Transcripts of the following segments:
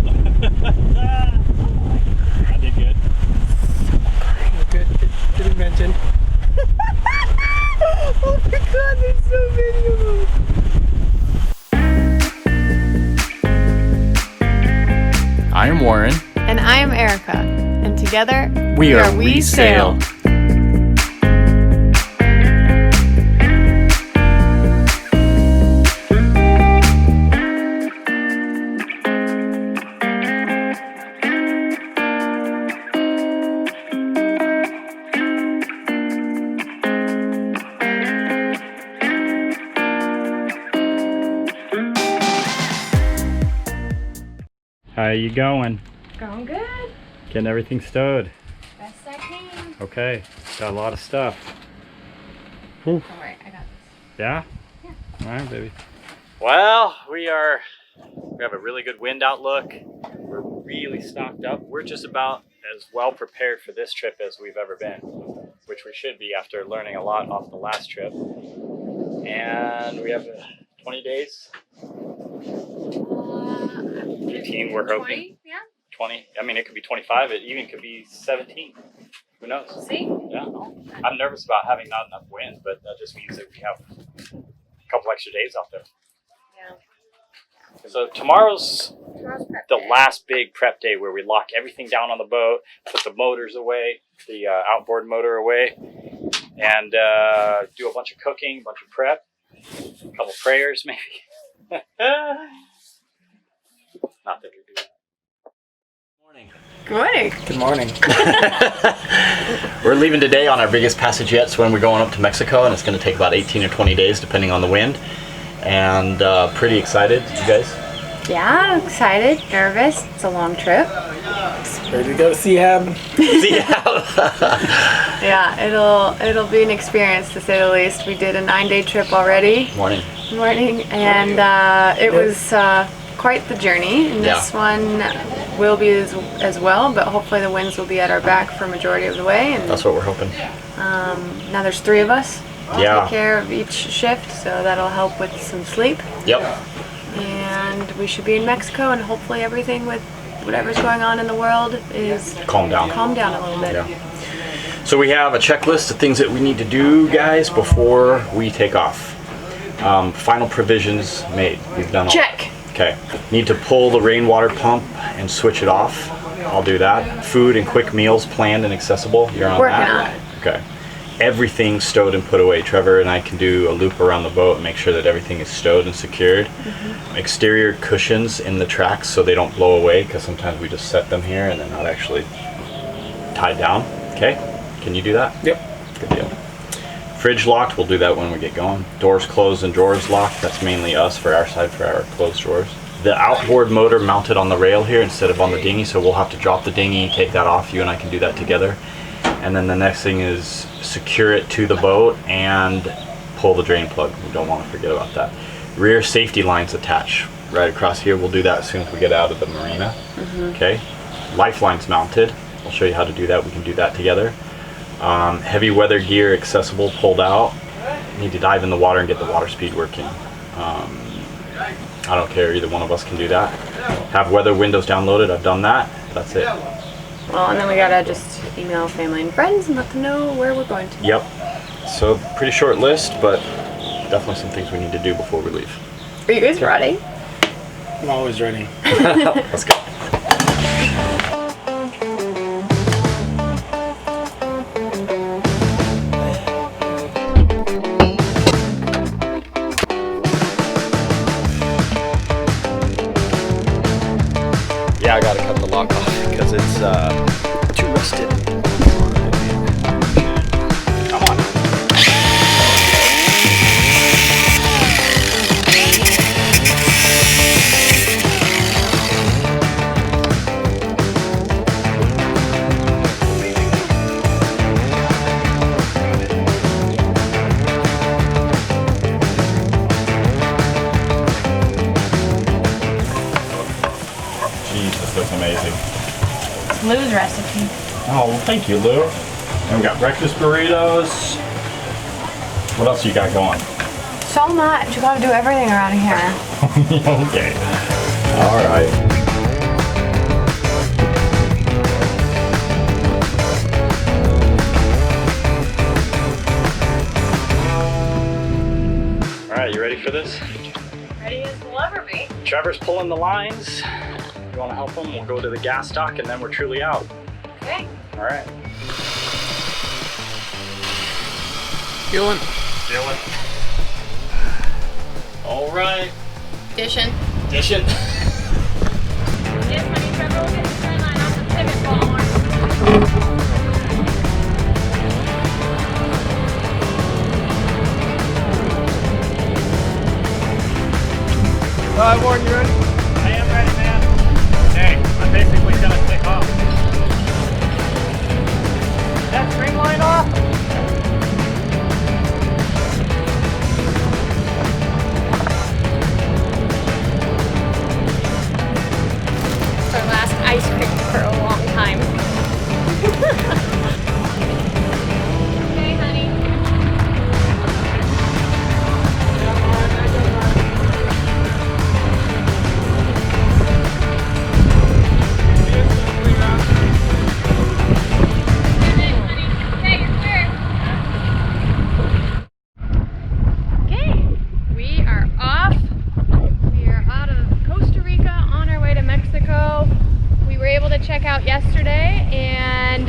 I did good. Good invention. Oh my god, there's so many of them. I am Warren. And I am Erica. And together, We are WESail. How you going? Going good. Getting everything stowed. Best I can. Okay, got a lot of stuff. Whew. Alright, I got this. Yeah? Yeah. All right, baby. Well, we have a really good wind outlook. We're really stocked up. We're just about as well prepared for this trip as we've ever been, which we should be after learning a lot off the last trip. And we have 20 days. 18, we're hoping. 20? Yeah. 20. I mean, it could be 25. It even could be 17. Who knows? See? Yeah. I'm nervous about having not enough wind, but that just means that we have a couple extra days out there. Yeah. So tomorrow's prep the day. last big prep day where we lock everything down on the boat, put the motors away, the outboard motor away, and do a bunch of cooking, a bunch of prep, a couple prayers maybe. Not that we do that. Good morning. Good morning. We're leaving today on our biggest passage yet. So when we're going up to Mexico, and it's going to take about 18 or 20 days depending on the wind. And pretty excited. You guys? Yeah, I'm excited, nervous. It's a long trip. Ready to go to Seahab? Yeah, it'll be an experience to say the least. We did a 9-day trip already. Morning. And it was quite the journey. And this one will be as well, but hopefully the winds will be at our back for a majority of the way. And That's what we're hoping. now there's 3 of us to Yeah. take care of each shift, so that'll help with some sleep. Yep. And we should be in Mexico, and hopefully everything with whatever's going on in the world is Calm down. calm down a little bit. Yeah. So we have a checklist of things that we need to do, guys, before we take off. Final provisions made. We've done all. Check. Okay. Need to pull the rainwater pump and switch it off. I'll do that. Food and quick meals planned and accessible. You're on Working that? on it. Okay. Everything stowed and put away. Trevor and I can do a loop around the boat and make sure that everything is stowed and secured. Exterior cushions in the tracks so they don't blow away, because sometimes we just set them here and they're not actually tied down. Okay? Can you do that? Yep. Good deal. Fridge locked, we'll do that when we get going. Doors closed and drawers locked, that's mainly us for our side for our closed drawers. The outboard motor mounted on the rail here instead of on the dinghy, so we'll have to drop the dinghy, take that off. You and I can do that together. And then the next thing is secure it to the boat and pull the drain plug. We don't want to forget about that. Rear safety lines attached right across here. We'll do that as soon as we get out of the marina. Okay. Lifelines mounted. I'll show you how to do that. We can do that together. Heavy weather gear accessible, pulled out. Need to dive in the water and get the water speed working. I don't care, either one of us can do that. Have weather windows downloaded, I've done that. That's it. Well, and then we gotta just email family and friends and let them know where we're going to. Yep. So pretty short list, but definitely some things we need to do before we leave. Are you guys ready? I'm always ready. Let's go. Yeah, I gotta cut the lock off because it's too rusted. Come on. Jeez, this looks amazing. Lou's recipe. Oh, well, thank you, Lou. And we got breakfast burritos. What else you got going? So much. You gotta do everything around here. Okay. All right. for this? Ready as we'll ever be. Trevor's pulling the lines. You want to help him? We'll go to the gas dock and then we're truly out. Okay. All right. Feeling. All right. Dishing. Dishing. Yes, honey, Trevor, we'll get the turn line off the pivot ball. Warren, you ready? I am ready, man. Okay, I'm basically gonna take off. That string line off? It's our last ice pick for a long time. Okay, honey. Okay, we are off. We are out of Costa Rica on our way to Mexico. We were able to check out yesterday, and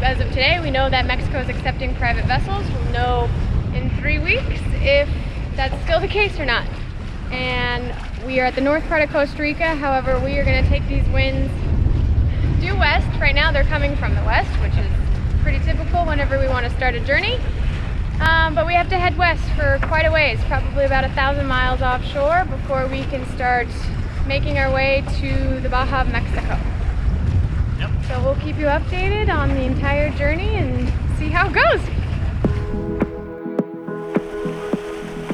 as of today, we know that Mexico is accepting private vessels. We'll know in 3 weeks if that's still the case or not. And we are at the north part of Costa Rica. However, we are going to take these winds due west. Right now, they're coming from the west, which is pretty typical whenever we want to start a journey. But we have to head west for quite a ways, probably about 1,000 miles offshore before we can start making our way to the Baja of Mexico. Yep. So we'll keep you updated on the entire journey and see how it goes.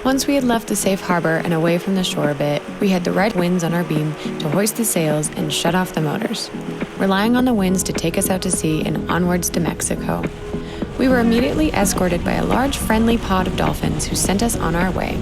Once we had left the safe harbor and away from the shore a bit, we had the right winds on our beam to hoist the sails and shut off the motors, relying on the winds to take us out to sea and onwards to Mexico. We were immediately escorted by a large friendly pod of dolphins who sent us on our way.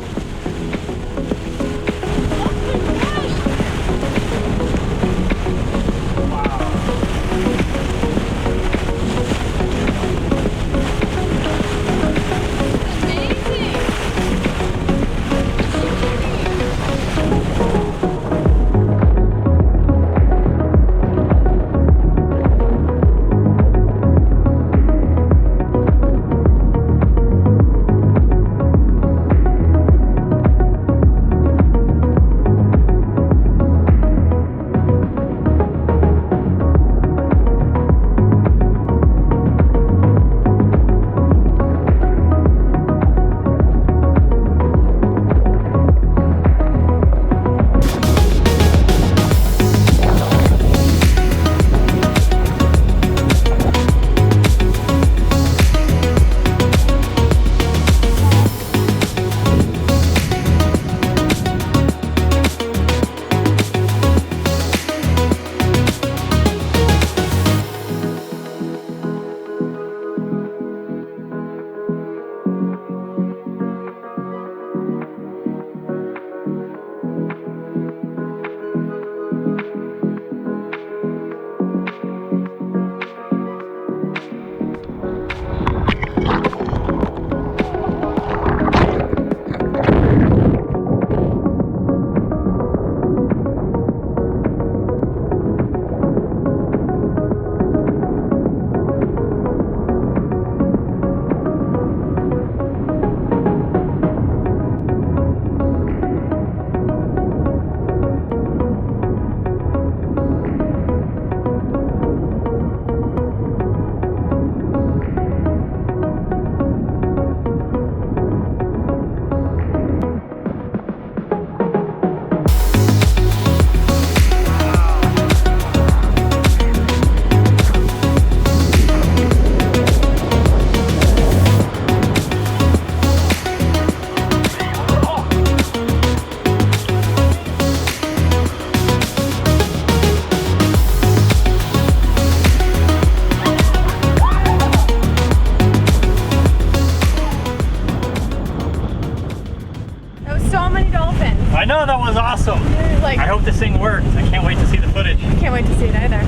I know, that was awesome. Like, I hope this thing works. I can't wait to see the footage. I can't wait to see it either.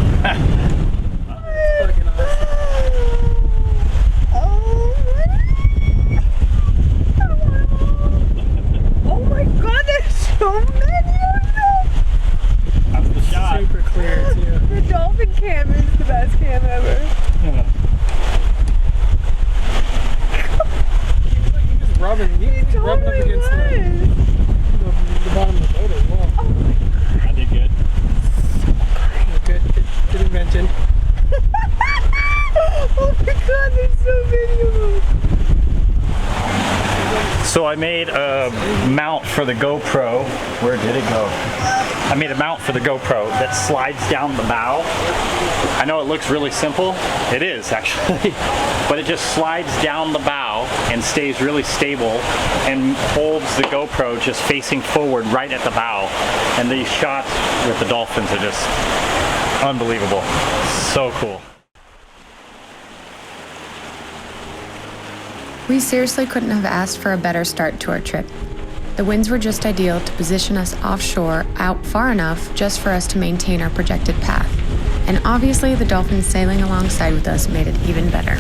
Fucking awesome. rubbing. He's rubbing up against the bottom of the boat as well. I did good. Good invention. Oh my god, there's so many of them. So I made a mount for the GoPro. Where did it go? I made a mount for the GoPro that slides down the bow. I know it looks really simple. It is actually. But it just slides down the bow and stays really stable and holds the GoPro just facing forward right at the bow. And these shots with the dolphins are just unbelievable. So cool. We seriously couldn't have asked for a better start to our trip. The winds were just ideal to position us offshore out far enough just for us to maintain our projected path. And obviously the dolphins sailing alongside with us made it even better.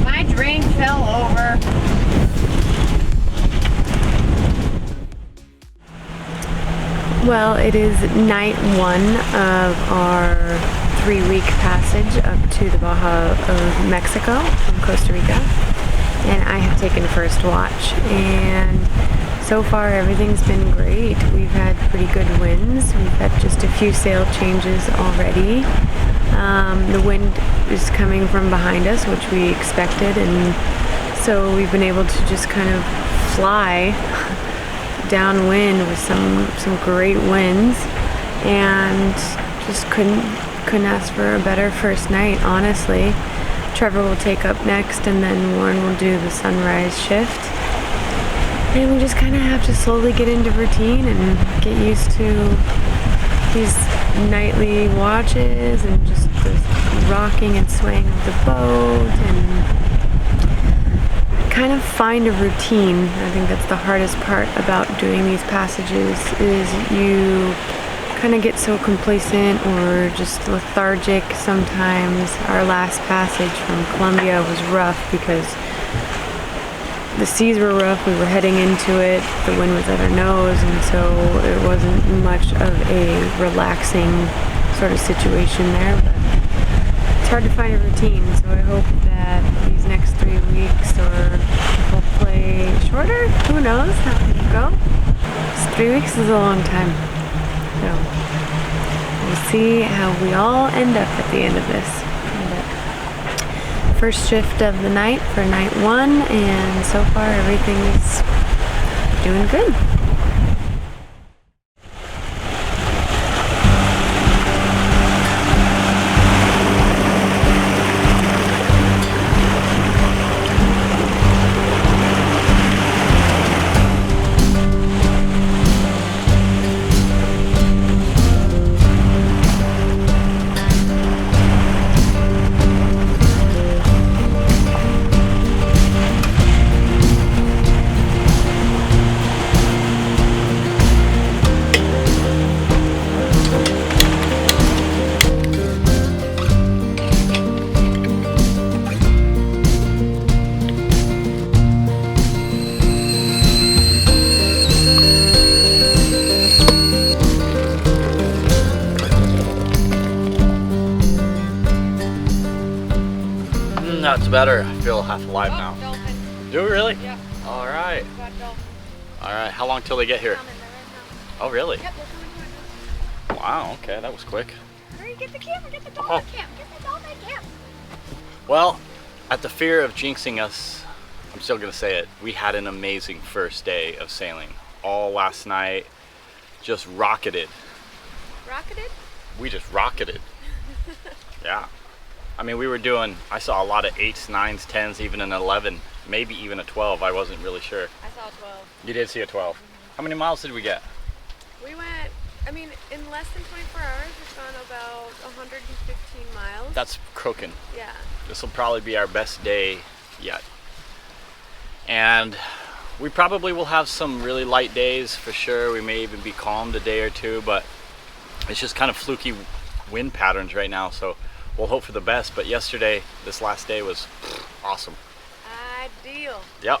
My drink fell over. Well, it is night one of our 3-week passage up to the Baja of Mexico from Costa Rica, and I have taken first watch, and so far everything's been great. We've had pretty good winds. We've had just a few sail changes already. The wind is coming from behind us, which we expected, and so we've been able to just kind of fly downwind with some great winds, and just couldn't ask for a better first night, honestly. Trevor will take up next, and then Warren will do the sunrise shift, and we just kind of have to slowly get into routine and get used to these nightly watches and just the rocking and swaying of the boat, and kind of find a routine. I think that's the hardest part about doing these passages, is you kind of get so complacent or just lethargic sometimes. Our last passage from Colombia was rough because the seas were rough, we were heading into it, the wind was at our nose, and so it wasn't much of a relaxing sort of situation there, but it's hard to find a routine, so I hope that these next 3 weeks, or hopefully shorter, who knows how it'll go. 3 weeks is a long time, so we'll see how we all end up at the end of this. First shift of the night for night one, and so far everything is doing good. That's better. I feel half alive now. Dolphins. Do we really? Yeah. All right. Got dolphins. All right. How long till they get here? Coming, they're right now. Oh, really? Yep, they're coming to us. Wow. Okay, that was quick. Hurry, get the camera, get the dolphin cam, get the dolphin cam. Well, at the fear of jinxing us, I'm still gonna say it. We had an amazing first day of sailing. All last night, just rocketed. Rocketed? We just rocketed. Yeah. I mean, I saw a lot of 8s, 9s, 10s, even an 11, maybe even a 12. I wasn't really sure. I saw 12. You did see a 12. How many miles did we get? We went, I mean, in less than 24 hours, we've gone about 115 miles. That's cooking. Yeah. This will probably be our best day yet. And we probably will have some really light days for sure. We may even be calmed a day or two, but it's just kind of fluky wind patterns right now, so we'll hope for the best. But yesterday, this last day was awesome. Ideal. Yep.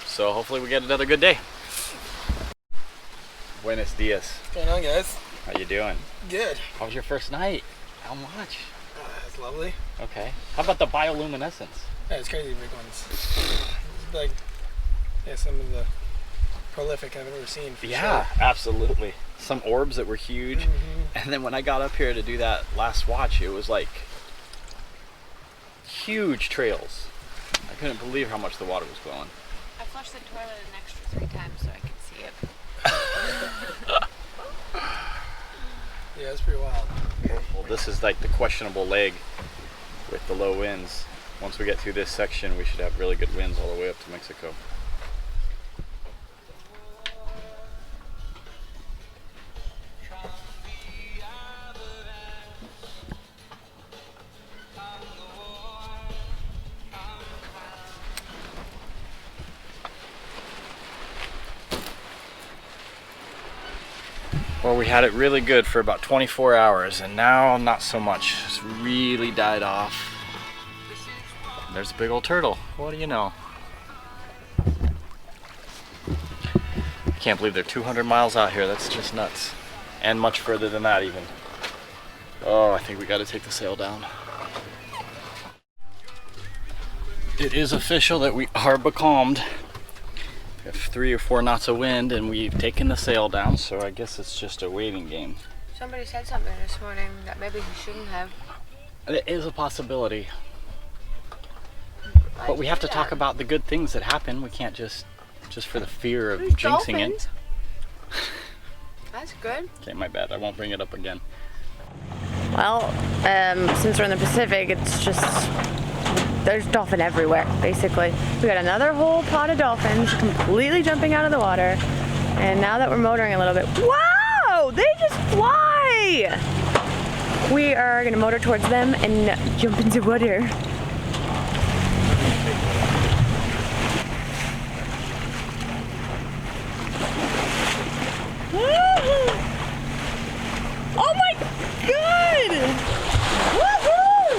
So hopefully we get another good day. Buenos dias. What's going on, guys? How you doing? Good. How was your first night? How much? That's lovely. Okay. How about the bioluminescence? Yeah, it's crazy big ones. It's like, yeah, some of the prolific I've ever seen. For Yeah, sure. absolutely. Some orbs that were huge. And then when I got up here to do that last watch, it was like huge trails. I couldn't believe how much the water was flowing. I flushed the toilet an extra 3 times so I could see it. Yeah, it's pretty wild. Well, this is like the questionable leg with the low winds. Once we get through this section, we should have really good winds all the way up to Mexico. Well, we had it really good for about 24 hours, and now not so much. It's really died off. There's a big old turtle. What do you know? I can't believe they're 200 miles out here. That's just nuts. And much further than that even. Oh, I think we got to take the sail down. It is official that we are becalmed. We have 3 or 4 knots of wind and we've taken the sail down, so I guess it's just a waiting game. Somebody said something this morning that maybe he shouldn't have. It is a possibility. But we have to talk about the good things that happen. We can't just for the fear of jinxing it. That's good. Okay, my bad. I won't bring it up again. Well, since we're in the Pacific, it's just, there's dolphin everywhere, basically. We got another whole pod of dolphins completely jumping out of the water. And now that we're motoring a little bit, wow, they just fly! We are gonna motor towards them and jump into water. Oh my god! Woohoo!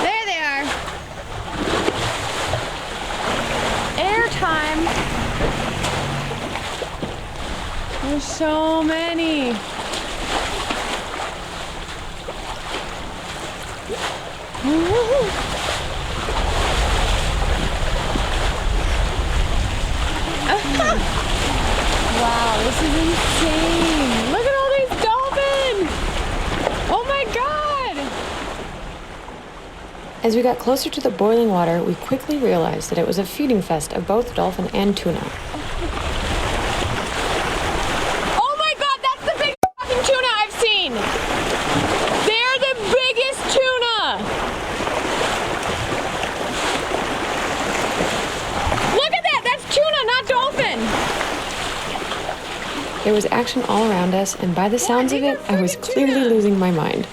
There they are. Airtime. There's so many. Wow, this is insane. Look at all these dolphins. Oh my god. As we got closer to the boiling water, we quickly realized that it was a feeding fest of both dolphin and tuna. Oh my god, that's the biggest fucking tuna I've seen. They're the biggest tuna. Look at that, that's tuna, not dolphin. There was action all around us, and by the sounds of it, I was clearly losing my mind.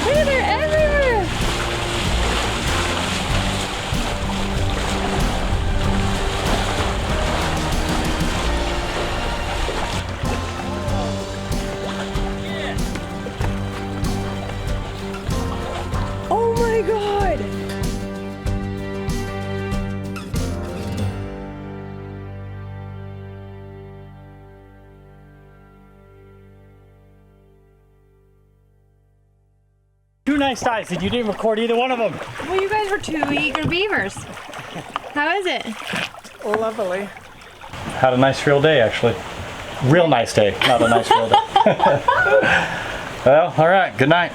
They're everywhere. Oh my god! Two nice dives, and you didn't record either one of them. Well, you guys were 2 eager beavers. How is it? Lovely. Had a nice real day, actually. Real nice day, not a nice real day. Well, all right, good night.